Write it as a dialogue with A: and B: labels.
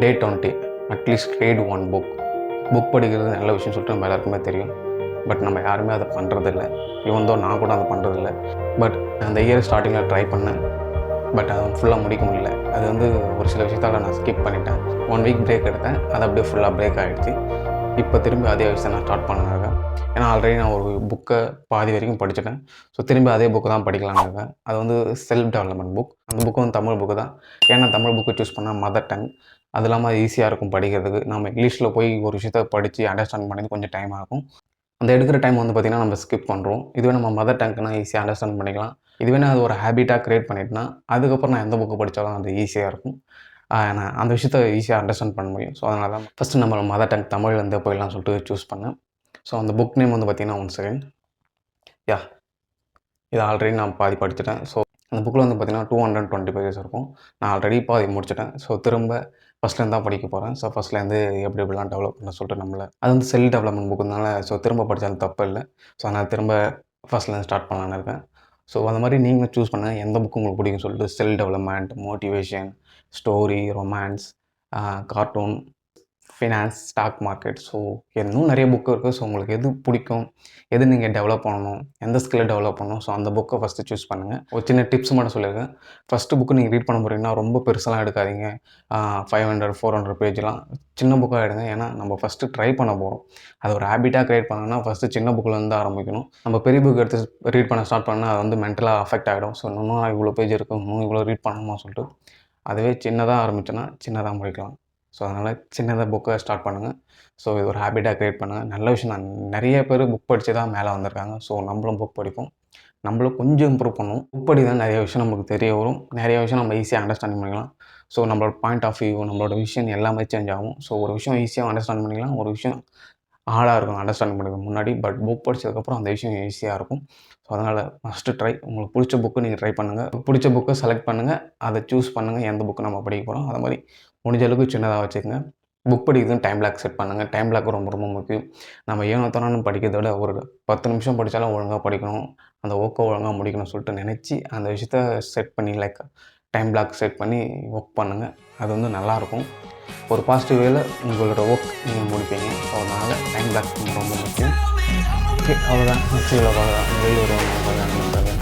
A: Day 20 at least read one book படிக்கிறது நல்ல விஷயம் சொல்லிட்டு நம்ம எல்லாருக்குமே தெரியும். பட் நம்ம யாருமே அதை பண்ணுறதில்ல. இவன் தான் நான் கூட அதை பண்ணுறதில்ல. பட் அந்த இயர் ஸ்டார்டிங்கில் ட்ரை பண்ணேன். பட் அதை ஃபுல்லாக முடிக்க முடியல. அது வந்து ஒரு சில விஷயத்தால் நான் ஸ்கிப் பண்ணிட்டேன். 1 வீக் பிரேக் எடுத்தேன். அது அப்படியே ஃபுல்லாக பிரேக் ஆகிடுச்சு. இப்போ திரும்பி அதே விஷயத்தை நான் ஸ்டார்ட் பண்ணேன். ஏன்னா ஆல்ரெடி நான் ஒரு புக்கை பாதி வரைக்கும் படிச்சுட்டேன். ஸோ திரும்பி அதே புக்கு தான் படிக்கலான்னு இருக்கேன். அது வந்து செல்ஃப் டெவலப்மெண்ட் புக். அந்த புக்கு வந்து தமிழ் புக்கு தான். ஏன்னா தமிழ் புக்கு சூஸ் பண்ணால் மதர் டங். அது இல்லாமல் அது ஈஸியாக இருக்கும் படிக்கிறதுக்கு. நம்ம இங்கிலீஷில் போய் ஒரு விஷயத்தை படித்து அண்டர்ஸ்டாண்ட் பண்ணி கொஞ்சம் டைம் ஆகும். அந்த எடுக்கிற டைம் வந்து பார்த்திங்கன்னா நம்ம ஸ்கிப் பண்ணுறோம். இதுவே நம்ம மதர் டங்க்னா ஈஸியாக அண்டர்ஸ்டாண்ட் பண்ணிக்கலாம். இதுவே நான் அது ஒரு ஹேபிட்டாக க்ரியேட் பண்ணிட்டேன்னா அதுக்கப்புறம் நான் எந்த புக்கு படித்தாலும் அது ஈஸியாக இருக்கும். நான் அந்த விஷயத்தை ஈஸியாக அண்டர்ஸ்டாண்ட் பண்ண முடியும். ஸோ அதனால தான் ஃபஸ்ட்டு நம்ம மதர் டங் தமிழ்லேருந்து போயிடலாம் சொல்லிட்டு சூஸ் பண்ணேன். ஸோ அந்த புக் நேம் வந்து பார்த்திங்கன்னா ஒன் செகண்ட். இது ஆல்ரெடி நான் பாதி படிச்சுட்டேன். ஸோ அந்த புக்கில் வந்து பார்த்திங்கன்னா 220 பேஜஸ் இருக்கும். நான் ஆல்ரெடி பாதி முடிச்சுட்டேன். ஸோ திரும்ப ஃபஸ்ட்லேருந்து தான் படிக்க போகிறேன். ஸோ ஃபஸ்ட்லேருந்து எப்படி எப்படிலாம் டெவலப் பண்ண சொல்லிட்டு நம்மள அது வந்து செல்ஃப் டெவலப்மெண்ட் புக்குனால ஸோ திரும்ப படித்தாலும் தப்பு இல்லை. ஸோ நான் திரும்ப ஃபஸ்ட்லேருந்து ஸ்டார்ட் பண்ணலான்னு இருக்கேன். ஸோ அந்த மாதிரி நீங்களும் சூஸ் பண்ணுங்கள் எந்த புக்கு உங்களுக்கு பிடிக்கும்னு சொல்லிட்டு. Self development, motivation, story, romance, cartoon, finance, stock market. So இன்னும் நிறைய புக்கு இருக்குது. ஸோ உங்களுக்கு எது பிடிக்கும், எது நீங்கள் டெவலப் பண்ணணும், எந்த ஸ்கில்லை டெவலப் பண்ணணும், ஸோ அந்த புக்கை ஃபஸ்ட்டு சூஸ் பண்ணுங்கள். ஒரு சின்ன டிப்ஸ் மட்டும் சொல்லியிருக்கேன். ஃபஸ்ட்டு புக்கு நீங்கள் ரீட் பண்ண போகிறீங்கன்னா ரொம்ப பெருசெல்லாம் எடுக்காதீங்க. 500, 400 பேஜ்லாம் சின்ன புக்காக எடுங்க. ஏன்னா நம்ம ஃபஸ்ட்டு ட்ரை பண்ண போகிறோம். அது ஒரு ஹேபிட்டாக க்ரியேட் பண்ணணும்னா ஃபஸ்ட்டு சின்ன புக்கிலேருந்து ஆரம்பிக்கணும். நம்ம பெரிய புக் எடுத்து ரீட் பண்ண ஸ்டார்ட் பண்ணால் அது வந்து மென்டலாக அஃபெக்ட் ஆகிடும். ஸோ இன்னும் இவ்வளோ பேஜ் இருக்கும், இன்னும் இவ்வளோ ரீட் பண்ணணுமா சொல்லிட்டு அதுவே சின்னதாக ஆரம்பிச்சோன்னா சின்னதாக முடிக்கலாம். ஸோ அதனால் சின்னதாக புக்கை ஸ்டார்ட் பண்ணுங்கள். ஸோ இது ஒரு ஹேபிட்டாக க்ரியேட் பண்ணுங்கள். நல்ல விஷயம் தான். நிறைய பேர் புக் படித்து தான் மேலே வந்திருக்காங்க. ஸோ நம்மளும் புக் படிப்போம். நம்மளும் கொஞ்சம் இம்ப்ரூவ் பண்ணுவோம். புக் படி தான் நிறைய விஷயம் நமக்கு தெரிய வரும். நிறைய விஷயம் நம்ம ஈஸியாக அண்டர்ஸ்டாண்ட் பண்ணிக்கலாம். ஸோ நம்மளோட பாயிண்ட் ஆஃப் வியூ, நம்மளோட விஷன் எல்லாமே சேஞ்ச் ஆகும். ஸோ ஒரு விஷயம் ஈஸியாக அண்டர்ஸ்டாண்ட் பண்ணிக்கலாம். ஒரு விஷயம் ஹார்டாக இருக்கும் அண்டர்ஸ்டாண்ட் பண்ணுறது முன்னாடி. பட் புக் படித்ததுக்கப்புறம் அந்த விஷயம் ஈஸியாக இருக்கும். ஸோ அதனால் ஃபஸ்ட்டு ட்ரை. உங்களுக்கு பிடிச்ச புக்கு நீங்கள் ட்ரை பண்ணுங்கள். பிடிச்ச புக்கை செலக்ட் பண்ணுங்கள். அதை சூஸ் பண்ணுங்கள். எந்த புக்கு நம்ம படிக்க போகிறோம் அது மாதிரி முடிஞ்ச அளவுக்கு சின்னதாக வச்சுக்கோங்க. புக் படிக்கிறதுன்னு டைம் பிளாக் செட் பண்ணுங்கள். டைம் பிளாக் ரொம்ப ரொம்ப முக்கியம். நம்ம ஏனோ தானோன்னு படிக்கிறத விட ஒரு 10 நிமிஷம் படித்தாலும் ஒழுங்காக படிக்கணும். அந்த ஒர்க்கை ஒழுங்காக முடிக்கணும்னு சொல்லிட்டு நினச்சி அந்த விஷயத்த செட் பண்ணி டைம் பிளாக் செட் பண்ணி ஒர்க் பண்ணுங்கள். அது வந்து நல்லாயிருக்கும். ஒரு பாசிட்டிவ் வேல உங்களோட ஒர்க் நீங்கள் முடிப்பீங்க. ஸோ அதனால் டைம் பிளாக் ரொம்ப முக்கியம். ஓகே, அவ்வளோதான். நெக்ஸ்ட் வீடியோவில் பார்க்கலாம். வெளியூர்